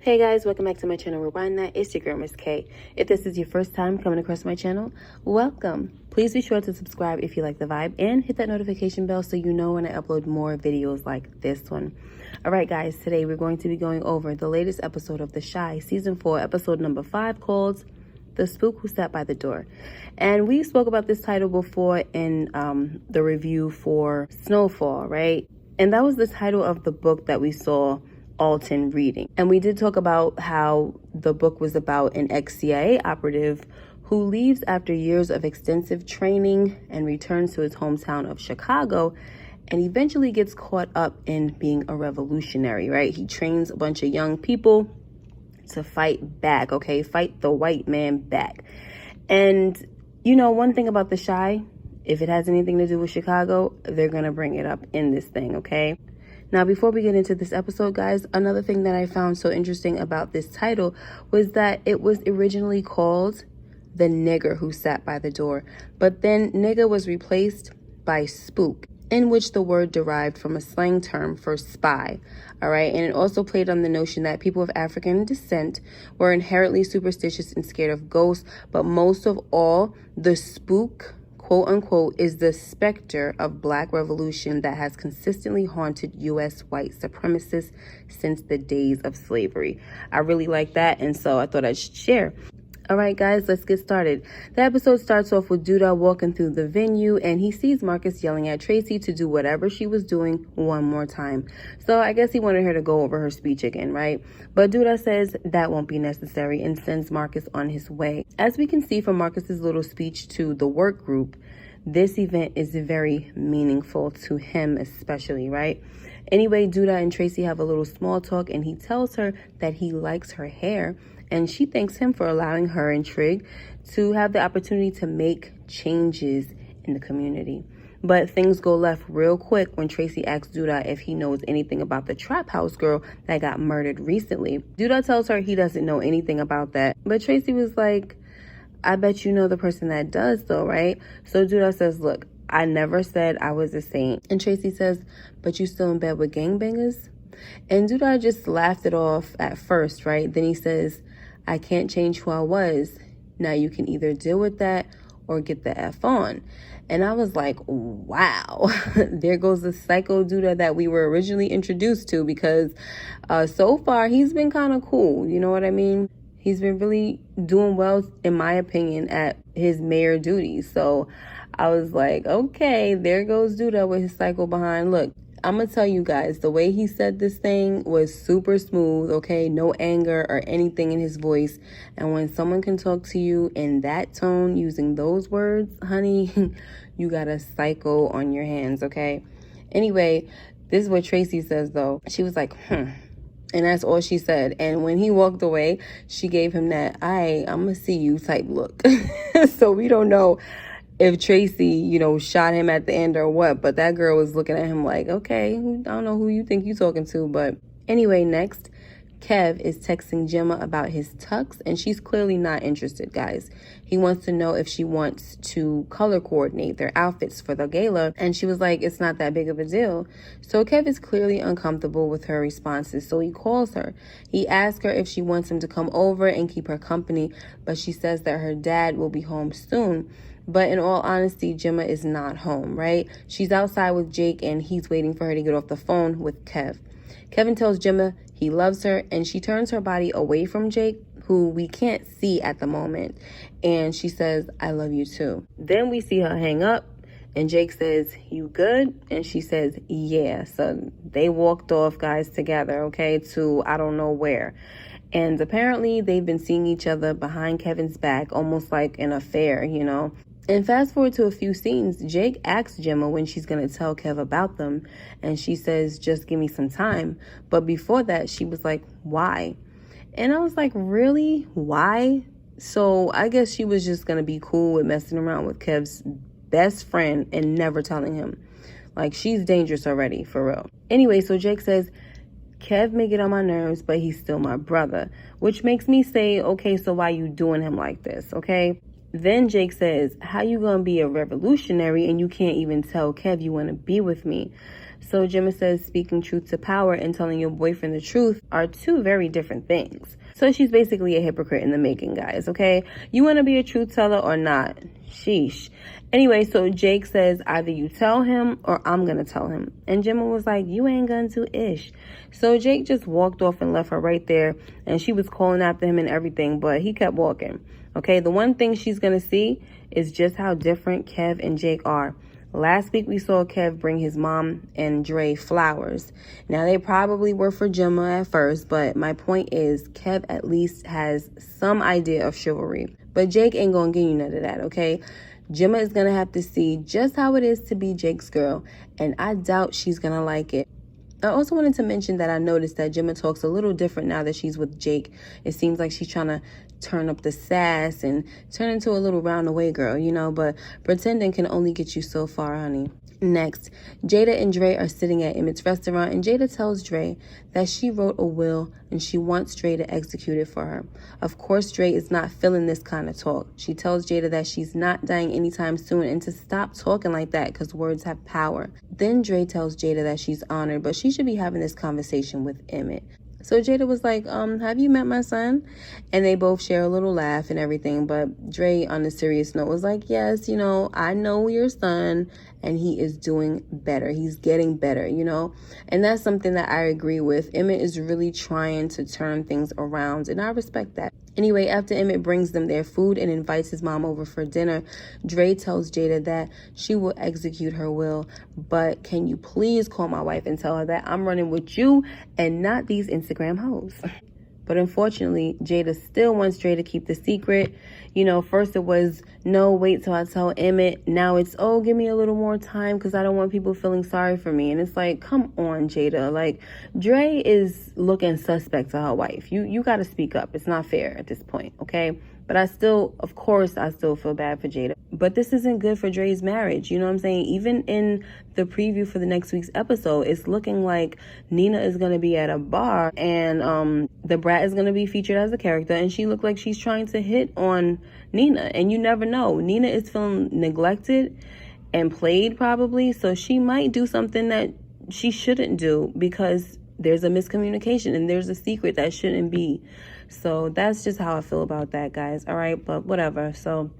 Hey guys, welcome back to my channel Rewind That. It's your girl Miss K. If this is your first time coming across my channel, welcome. Please be sure to subscribe if you like the vibe and hit that notification bell so you know when I upload more videos like this one. Alright guys, today we're going to be going over the latest episode of The Chi, season 4, episode number 5, called The Spook Who Sat by the Door. And we spoke about this title before in the review for Snowfall, right? And that was the title of the book that we saw Alton reading. And we did talk about how the book was about an ex-CIA operative who leaves after years of extensive training and returns to his hometown of Chicago and eventually gets caught up in being a revolutionary, right? He trains a bunch of young people to fight back, okay? Fight the white man back. And, you know, one thing about The Chi, if it has anything to do with Chicago, they're going to bring it up in this thing, okay? Now, before we get into this episode, guys, another thing that I found so interesting about this title was that it was originally called The Nigger Who Sat by the Door, but then nigger was replaced by spook, in which the word derived from a slang term for spy, all right? And it also played on the notion that people of African descent were inherently superstitious and scared of ghosts, but most of all, the spook, quote unquote, is the specter of Black revolution that has consistently haunted U.S. white supremacists since the days of slavery. I really like that, and so I thought I'd share. All right, guys, let's get started. The episode starts off with Duda walking through the venue, and he sees Marcus yelling at Tracy to do whatever she was doing one more time. So I guess he wanted her to go over her speech again, right? But Duda says that won't be necessary and sends Marcus on his way. As we can see from Marcus's little speech to the work group, this event is very meaningful to him especially, right? Anyway, Duda and Tracy have a little small talk, and he tells her that he likes her hair, and she thanks him for allowing her and Trig to have the opportunity to make changes in the community. But things go left real quick when Tracy asks Duda if he knows anything about the trap house girl that got murdered recently. Duda tells her he doesn't know anything about that, but Tracy was like, I bet you know the person that does though, right? So Duda says, look, I never said I was a saint. And Tracy says, but you still in bed with gangbangers? And Duda just laughed it off at first, right? Then he says, I can't change who I was. Now you can either deal with that or get the F on. And I was like, wow, there goes the psycho Duda that we were originally introduced to, because so far he's been kind of cool. You know what I mean? He's been really doing well, in my opinion, at his mayor duties. So I was like, okay, there goes Duda with his cycle behind. Look, I'm going to tell you guys, the way he said this thing was super smooth, okay? No anger or anything in his voice. And when someone can talk to you in that tone, using those words, honey, you got a psycho on your hands, okay? Anyway, this is what Tracy says, though. She was like, And that's all she said. And when he walked away, she gave him that, I'm going to see you type look. So we don't know if Tracy, you know, shot him at the end or what. But that girl was looking at him like, okay, I don't know who you think you're talking to. But anyway, next, Kev is texting Gemma about his tux, and she's clearly not interested, guys. He wants to know if she wants to color coordinate their outfits for the gala, and she was like, it's not that big of a deal. So Kev is clearly uncomfortable with her responses, so he calls her. He asks her if she wants him to come over and keep her company, but she says that her dad will be home soon. But in all honesty, Gemma is not home, right? She's outside with Jake, and he's waiting for her to get off the phone with Kev. Kevin tells Gemma he loves her, and she turns her body away from Jake, who we can't see at the moment. And she says, I love you too. Then we see her hang up, and Jake says, you good? And she says, yeah. So they walked off, guys, together, okay, to I don't know where. And apparently they've been seeing each other behind Kevin's back, almost like an affair, you know. And fast forward to a few scenes, Jake asks Gemma when she's going to tell Kev about them. And she says, just give me some time. But before that, she was like, why? And I was like, really? Why? So I guess she was just going to be cool with messing around with Kev's best friend and never telling him. Like, she's dangerous already, for real. Anyway, so Jake says, Kev may get on my nerves, but he's still my brother. Which makes me say, okay, so why you doing him like this, okay? Then Jake says, how you gonna be a revolutionary and you can't even tell Kev you want to be with me? So Gemma says speaking truth to power and telling your boyfriend the truth are two very different things. So she's basically a hypocrite in the making, guys, okay? You want to be a truth teller or not? Sheesh. Anyway, so Jake says either you tell him or I'm going to tell him. And Gemma was like, you ain't going to ish. So Jake just walked off and left her right there. And she was calling after him and everything, but he kept walking. Okay, the one thing she's going to see is just how different Kev and Jake are. Last week we saw Kev bring his mom and Dre flowers. Now they probably were for Gemma at first, but my point is Kev at least has some idea of chivalry. But Jake ain't gonna give you none of that, okay? Gemma is gonna have to see just how it is to be Jake's girl, and I doubt she's gonna like it. I also wanted to mention that I noticed that Gemma talks a little different now that she's with Jake. It seems like she's trying to turn up the sass and turn into a little round-away girl, you know, but pretending can only get you so far, honey. Next, Jada and Dre are sitting at Emmett's restaurant, and Jada tells Dre that she wrote a will and she wants Dre to execute it for her. Of course, Dre is not feeling this kind of talk. She tells Jada that she's not dying anytime soon and to stop talking like that because words have power. Then Dre tells Jada that she's honored, but she should be having this conversation with Emmett. So Jada was like, have you met my son? And they both share a little laugh and everything. But Dre, on a serious note, was like, yes, you know, I know your son and he is doing better. He's getting better, you know. And that's something that I agree with. Emmett is really trying to turn things around, and I respect that. Anyway, after Emmett brings them their food and invites his mom over for dinner, Dre tells Jada that she will execute her will, but can you please call my wife and tell her that I'm running with you and not these Instagram hoes? But unfortunately, Jada still wants Dre to keep the secret. You know, first it was, no, wait till I tell Emmett. Now it's, oh, give me a little more time because I don't want people feeling sorry for me. And it's like, come on, Jada. Like, Dre is looking suspect to her wife. You got to speak up. It's not fair at this point, okay? But I still, of course, I still feel bad for Jada. But this isn't good for Dre's marriage. You know what I'm saying? Even in the preview for the next week's episode, it's looking like Nina is going to be at a bar and the brat is going to be featured as a character. And she looked like she's trying to hit on Nina. And you never know. Nina is feeling neglected and played probably. So she might do something that she shouldn't do because there's a miscommunication and there's a secret that shouldn't be. So that's just how I feel about that, guys. All right, but whatever. So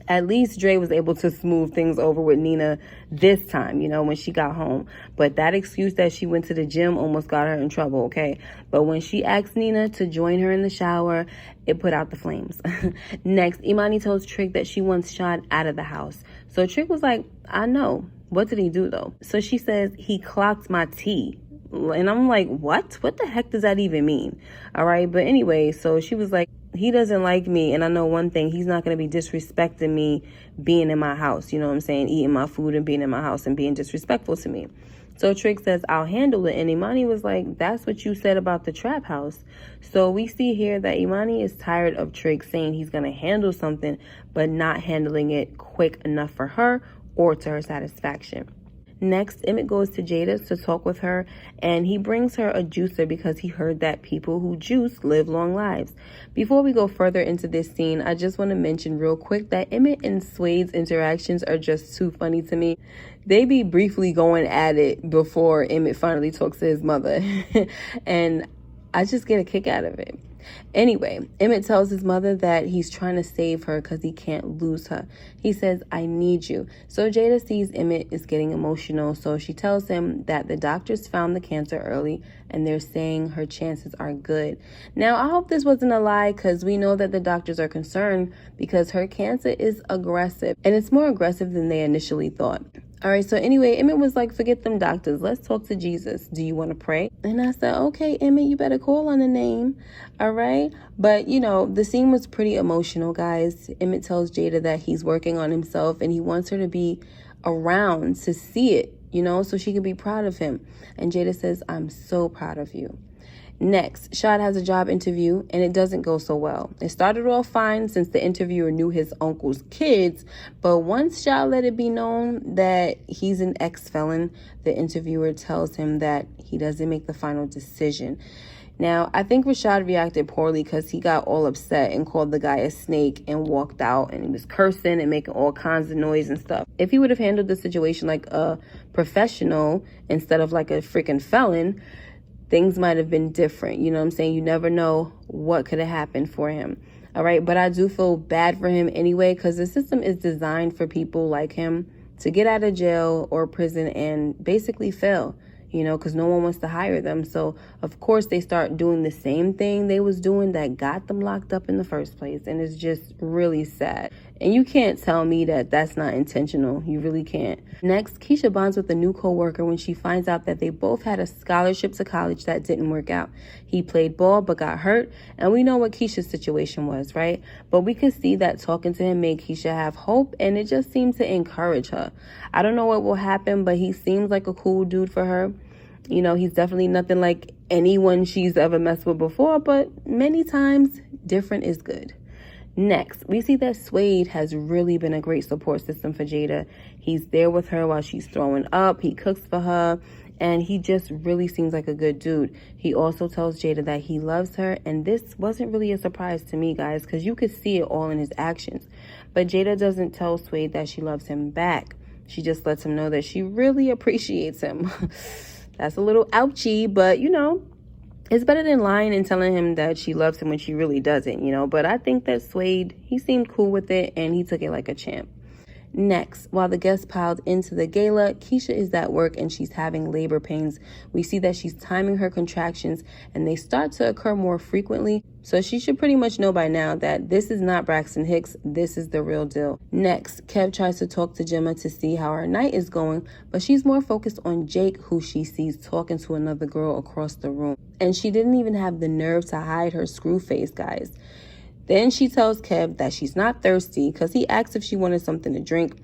at least Dre was able to smooth things over with Nina this time, you know, when she got home. But that excuse that she went to the gym almost got her in trouble, okay? But when she asked Nina to join her in the shower, it put out the flames. Next, Imani tells Trick that she wants Shad out of the house. So Trick was like, I know. What did he do, though? So she says, he clocked my tea. And I'm like, what? What the heck does that even mean? All right. But anyway, so she was like, he doesn't like me. And I know one thing, he's not going to be disrespecting me being in my house. You know what I'm saying? Eating my food and being in my house and being disrespectful to me. So Trick says, I'll handle it. And Imani was like, that's what you said about the trap house. So we see here that Imani is tired of Trick saying he's going to handle something, but not handling it quick enough for her or to her satisfaction. Next, Emmett goes to Jada's to talk with her, and he brings her a juicer because he heard that people who juice live long lives. Before we go further into this scene, I just want to mention real quick that Emmett and Suede's interactions are just too funny to me. They be briefly going at it before Emmett finally talks to his mother, and I just get a kick out of it. Anyway, Emmett tells his mother that he's trying to save her because he can't lose her. He says, I need you. So Jada sees Emmett is getting emotional, so she tells him that the doctors found the cancer early and they're saying her chances are good. Now, I hope this wasn't a lie because we know that the doctors are concerned because her cancer is aggressive and it's more aggressive than they initially thought. All right, so anyway, Emmett was like, forget them doctors. Let's talk to Jesus. Do you want to pray? And I said, okay, Emmett, you better call on the name. All right. But, you know, the scene was pretty emotional, guys. Emmett tells Jada that he's working on himself and he wants her to be around to see it, you know, so she can be proud of him. And Jada says, I'm so proud of you. Next, Shad has a job interview and it doesn't go so well. It started off fine since the interviewer knew his uncle's kids, but once Shad let it be known that he's an ex-felon, the interviewer tells him that he doesn't make the final decision. Now, I think Rashad reacted poorly because he got all upset and called the guy a snake and walked out, and he was cursing and making all kinds of noise and stuff. If he would have handled the situation like a professional instead of like a freaking felon, things might have been different. You know what I'm saying? You never know what could have happened for him. All right. But I do feel bad for him anyway, because the system is designed for people like him to get out of jail or prison and basically fail, you know, because no one wants to hire them. So, of course, they start doing the same thing they was doing that got them locked up in the first place. And it's just really sad. And you can't tell me that that's not intentional. You really can't. Next, Keisha bonds with a new co-worker when she finds out that they both had a scholarship to college that didn't work out. He played ball but got hurt, and we know what Keisha's situation was, right? But we could see that talking to him made Keisha have hope, and it just seemed to encourage her. I don't know what will happen, but he seems like a cool dude for her. You know, he's definitely nothing like anyone she's ever messed with before, but many times different is good. Next, we see that Suede has really been a great support system for Jada. He's there with her while she's throwing up. He cooks for her, and he just really seems like a good dude. He also tells Jada that he loves her, and this wasn't really a surprise to me, guys, because you could see it all in his actions. But Jada doesn't tell Suede that she loves him back. She just lets him know that she really appreciates him. That's a little ouchy, but, you know, it's better than lying and telling him that she loves him when she really doesn't, you know. But I think that Suede, he seemed cool with it, and he took it like a champ. Next, while the guests piled into the gala, Keisha is at work and she's having labor pains. We see that she's timing her contractions, and they start to occur more frequently. So she should pretty much know by now that this is not Braxton Hicks. This is the real deal. Next, Kev tries to talk to Gemma to see how her night is going, but she's more focused on Jake, who she sees talking to another girl across the room. And she didn't even have the nerve to hide her screw face, guys. Then she tells Kev that she's not thirsty because he asks if she wanted something to drink.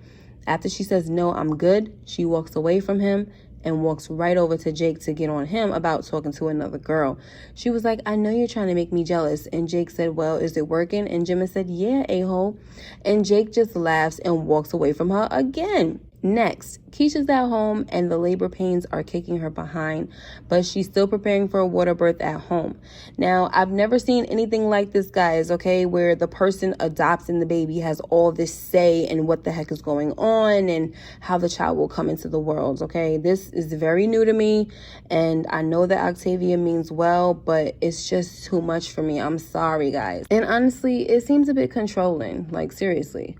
After she says, no, I'm good, she walks away from him and walks right over to Jake to get on him about talking to another girl. She was like, I know you're trying to make me jealous. And Jake said, well, is it working? And Gemma said, yeah, a-hole. And Jake just laughs and walks away from her again. Next, Keisha's at home and the labor pains are kicking her behind, but she's still preparing for a water birth at home. Now, I've never seen anything like this, guys, okay, where the person adopting the baby has all this say in what the heck is going on and how the child will come into the world, okay? This is very new to me, and I know that Octavia means well, but it's just too much for me. I'm sorry, guys. And honestly, it seems a bit controlling, like seriously.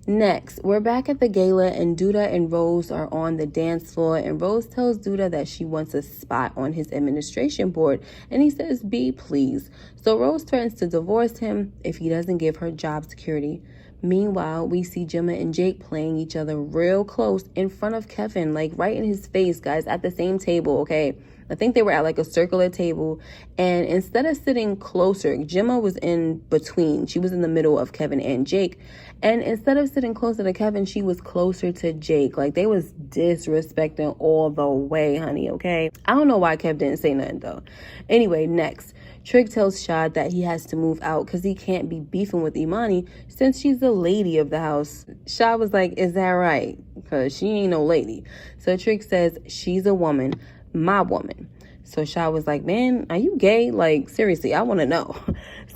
Next, we're back at the gala and Duda and Rose are on the dance floor, and Rose tells Duda that she wants a spot on his administration board, and he says, be please. So Rose threatens to divorce him if he doesn't give her job security. Meanwhile, we see Gemma and Jake playing each other real close in front of Kevin, like right in his face, guys, at the same table, okay? I think they were at like a circular table, and instead of sitting closer, Gemma was in between. She was in the middle of Kevin and Jake, and instead of sitting closer to Kevin, she was closer to Jake. Like, they was disrespecting all the way, honey, okay? I don't know why Kev didn't say nothing, though. Anyway, next, Trig tells Shad that he has to move out because he can't be beefing with Imani since she's the lady of the house. Shad was like, is that right? Because she ain't no lady. So Trig says, she's a woman, my woman. So Shad was like, man, are you gay? Like, seriously, I want to know.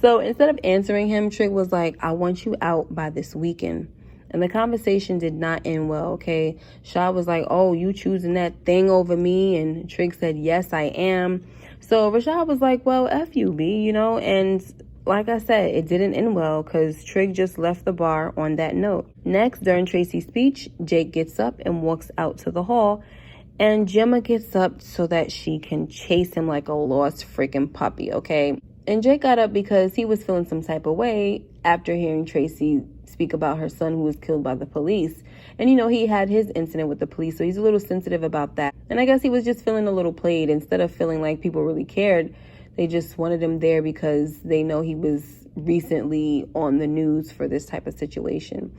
So instead of answering him, Trig was like, I want you out by this weekend. And the conversation did not end well, okay? Shad was like, oh, you choosing that thing over me? And Trig said, yes, I am. So Rashad was like, well, F you, B, you know? And like I said, it didn't end well because Trig just left the bar on that note. Next, during Tracy's speech, Jake gets up and walks out to the hall. And Gemma gets up so that she can chase him like a lost freaking puppy, okay? And Jake got up because he was feeling some type of way after hearing Tracy speak about her son who was killed by the police. And, you know, he had his incident with the police, so he's a little sensitive about that. And I guess he was just feeling a little played. Instead of feeling like people really cared, they just wanted him there because they know he was recently on the news for this type of situation.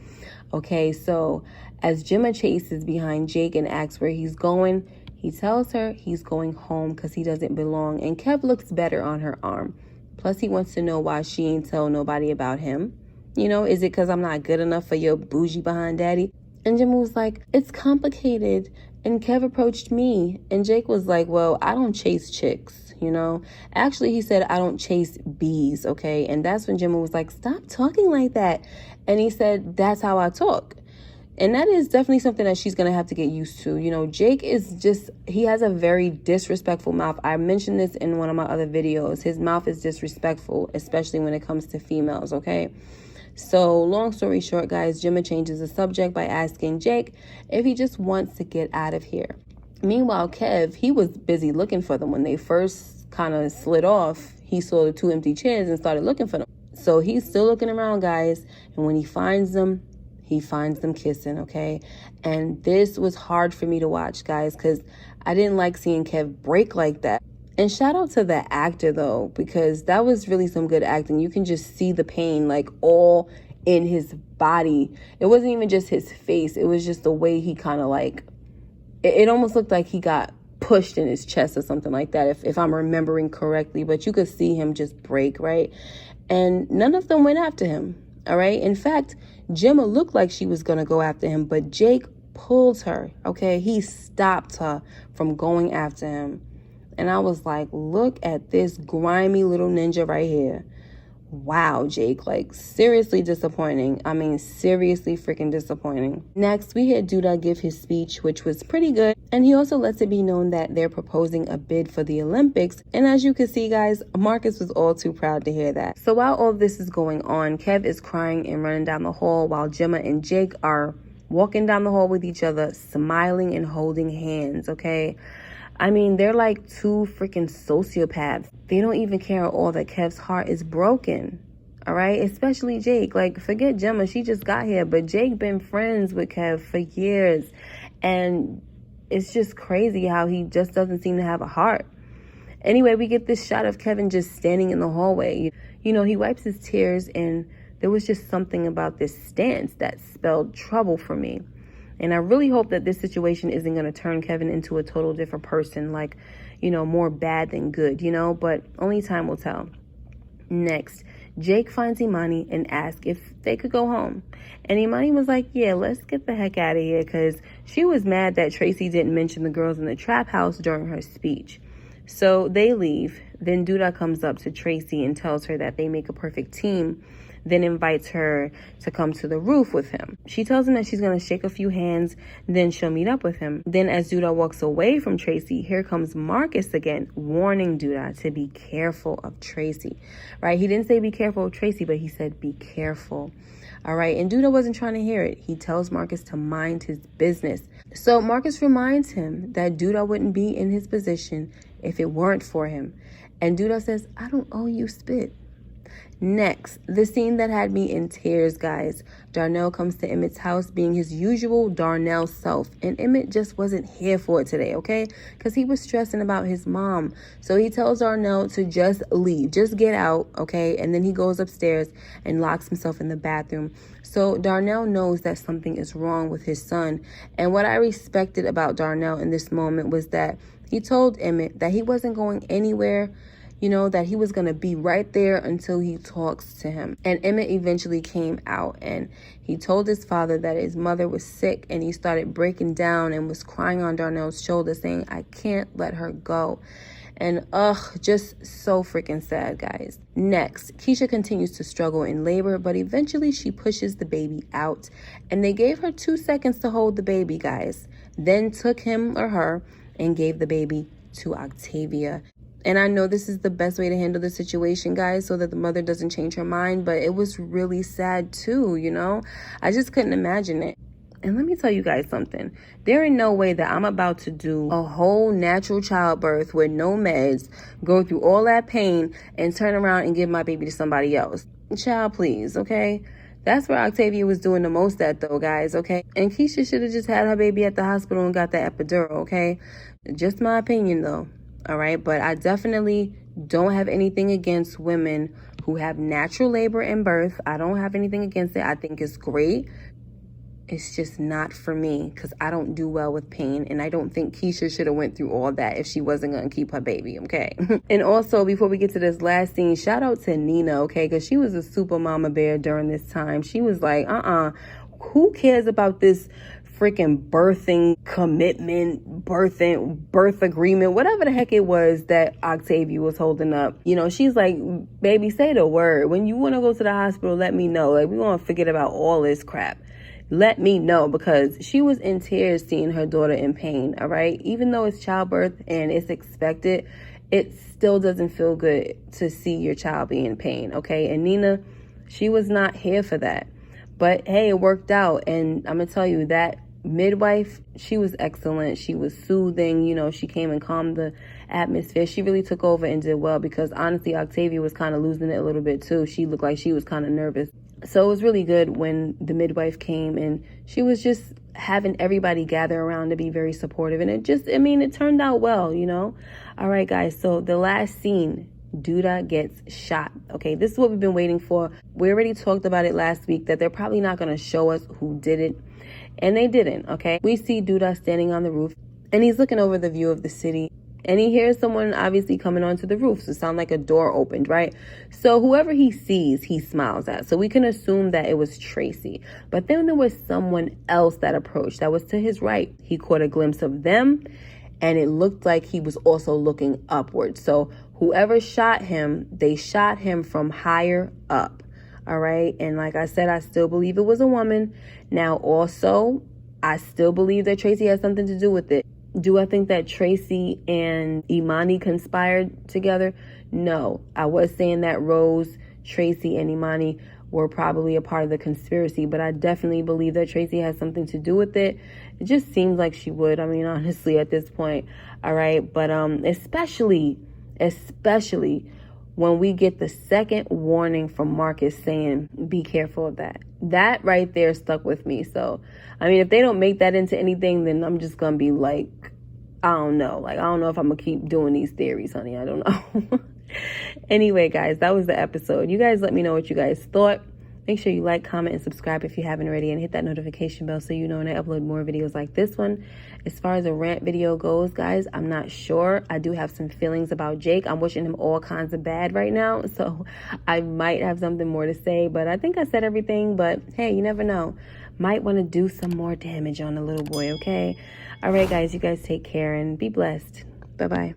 Okay, so as Gemma chases behind Jake and asks where he's going, he tells her he's going home because he doesn't belong. And Kev looks better on her arm. Plus, he wants to know why she ain't tell nobody about him. You know, is it because I'm not good enough for your bougie behind daddy? And Gemma was like, it's complicated. And Kev approached me. And Jake was like, well, I don't chase chicks. you know? Actually, he said, I don't chase bees, okay? And that's when Gemma was like, stop talking like that. And he said, that's how I talk. And that is definitely something that she's going to have to get used to. You know, Jake is just, he has a very disrespectful mouth. I mentioned this in one of my other videos. His mouth is disrespectful, especially when it comes to females, okay? So long story short, guys, Gemma changes the subject by asking Jake if he just wants to get out of here. Meanwhile, Kev, he was busy looking for them. When they first kind of slid off, he saw the 2 empty chairs and started looking for them. So he's still looking around, guys. And when he finds them kissing, okay? And this was hard for me to watch, guys, because I didn't like seeing Kev break like that. And shout out to the actor, though, because that was really some good acting. You can just see the pain, like, all in his body. It wasn't even just his face. It was just the way he kind of, like, it almost looked like he got pushed in his chest or something like that, if I'm remembering correctly. But you could see him just break, right? And none of them went after him, all right? In fact, Gemma looked like she was going to go after him, but Jake pulled her, okay? He stopped her from going after him. And I was like, look at this grimy little ninja right here. Wow, Jake, like, seriously disappointing. I mean, seriously freaking disappointing. Next, we hear Duda give his speech, which was pretty good. And he also lets it be known that they're proposing a bid for the Olympics. And as you can see, guys, Marcus was all too proud to hear that. So while all this is going on, Kev is crying and running down the hall while Gemma and Jake are walking down the hall with each other, smiling and holding hands, okay? I mean, they're like 2 freaking sociopaths. They don't even care at all that Kev's heart is broken, all right? Especially Jake. Like, forget Gemma, she just got here, but Jake been friends with Kev for years. And it's just crazy how he just doesn't seem to have a heart. Anyway, we get this shot of Kevin just standing in the hallway. You know, he wipes his tears, and there was just something about this stance that spelled trouble for me. And I really hope that this situation isn't going to turn Kevin into a total different person, like, you know, more bad than good, you know, but only time will tell. Next, Jake finds Imani and asks if they could go home. And Imani was like, yeah, let's get the heck out of here, because she was mad that Tracy didn't mention the girls in the trap house during her speech. So they leave. Then Duda comes up to Tracy and tells her that they make a perfect team, then invites her to come to the roof with him. She tells him that she's going to shake a few hands, then she'll meet up with him. Then as Duda walks away from Tracy, here comes Marcus again, warning Duda to be careful of Tracy, right? He didn't say be careful of Tracy, but he said be careful. All right, and Duda wasn't trying to hear it. He tells Marcus to mind his business. So Marcus reminds him that Duda wouldn't be in his position if it weren't for him. And Duda says, I don't owe you spit. Next, the scene that had me in tears, guys. Darnell comes to Emmett's house being his usual Darnell self. And Emmett just wasn't here for it today, okay? Because he was stressing about his mom. So he tells Darnell to just leave. Just get out, okay? And then he goes upstairs and locks himself in the bathroom. So Darnell knows that something is wrong with his son. And what I respected about Darnell in this moment was that he told Emmett that he wasn't going anywhere, you know, that he was going to be right there until he talks to him. And Emmett eventually came out and he told his father that his mother was sick, and he started breaking down and was crying on Darnell's shoulder saying, I can't let her go. And just so freaking sad, guys. Next, Keisha continues to struggle in labor, but eventually she pushes the baby out. And they gave her 2 seconds to hold the baby, guys. Then took him or her and gave the baby to Octavia. And I know this is the best way to handle the situation, guys, so that the mother doesn't change her mind. But it was really sad, too, you know? I just couldn't imagine it. And let me tell you guys something. There ain't no way that I'm about to do a whole natural childbirth with no meds, go through all that pain, and turn around and give my baby to somebody else. Child, please, okay? That's where Octavia was doing the most at, though, guys, okay? And Keisha should have just had her baby at the hospital and got the epidural, okay? Just my opinion, though. All right, but I definitely don't have anything against women who have natural labor and birth. I don't have anything against it. I think it's great. It's just not for me because I don't do well with pain. And I don't think Keisha should have went through all that if she wasn't going to keep her baby, okay? And also, before we get to this last scene, shout out to Nina, okay? Because she was a super mama bear during this time. She was like, who cares about this freaking birthing commitment, birth agreement, whatever the heck it was that Octavia was holding up. You know, she's like, baby, say the word. When you want to go to the hospital, let me know. Like, we want to forget about all this crap. Let me know, because she was in tears seeing her daughter in pain, all right? Even though it's childbirth and it's expected, it still doesn't feel good to see your child be in pain, okay? And Nina, she was not here for that. But hey, it worked out. And I'm going to tell you, that midwife, she was excellent. She was soothing. You know, she came and calmed the atmosphere. She really took over and did well, because honestly, Octavia was kind of losing it a little bit too. She looked like she was kind of nervous. So it was really good when the midwife came, and she was just having everybody gather around to be very supportive. And it just, I mean, it turned out well, you know? All right, guys. So the last scene, Duda gets shot. Okay, this is what we've been waiting for. We already talked about it last week, that they're probably not going to show us who did it. And they didn't, okay? We see Duda standing on the roof, and he's looking over the view of the city. And he hears someone obviously coming onto the roof. So it sounds like a door opened, right? So whoever he sees, he smiles at. So we can assume that it was Tracy. But then there was someone else that approached that was to his right. He caught a glimpse of them, and it looked like he was also looking upward. So whoever shot him, they shot him from higher up. All right. And like I said, I still believe it was a woman. Now, also, I still believe that Tracy has something to do with it. Do I think that Tracy and Imani conspired together? No. I was saying that Rose, Tracy, and Imani were probably a part of the conspiracy, but I definitely believe that Tracy has something to do with it. It just seems like she would. I mean, honestly, at this point. All right. But especially when we get the second warning from Marcus saying, be careful of that. That right there stuck with me. So, I mean, if they don't make that into anything, then I'm just going to be like, I don't know. Like, I don't know if I'm going to keep doing these theories, honey. I don't know. Anyway, guys, that was the episode. You guys let me know what you guys thought. Make sure you like, comment, and subscribe if you haven't already, and hit that notification bell so you know when I upload more videos like this one. As far as a rant video goes, guys, I'm not sure. I do have some feelings about Jake. I'm wishing him all kinds of bad right now, so I might have something more to say, but I think I said everything. But hey, you never know. Might want to do some more damage on the little boy, okay? All right, guys, you guys take care and be blessed. Bye-bye.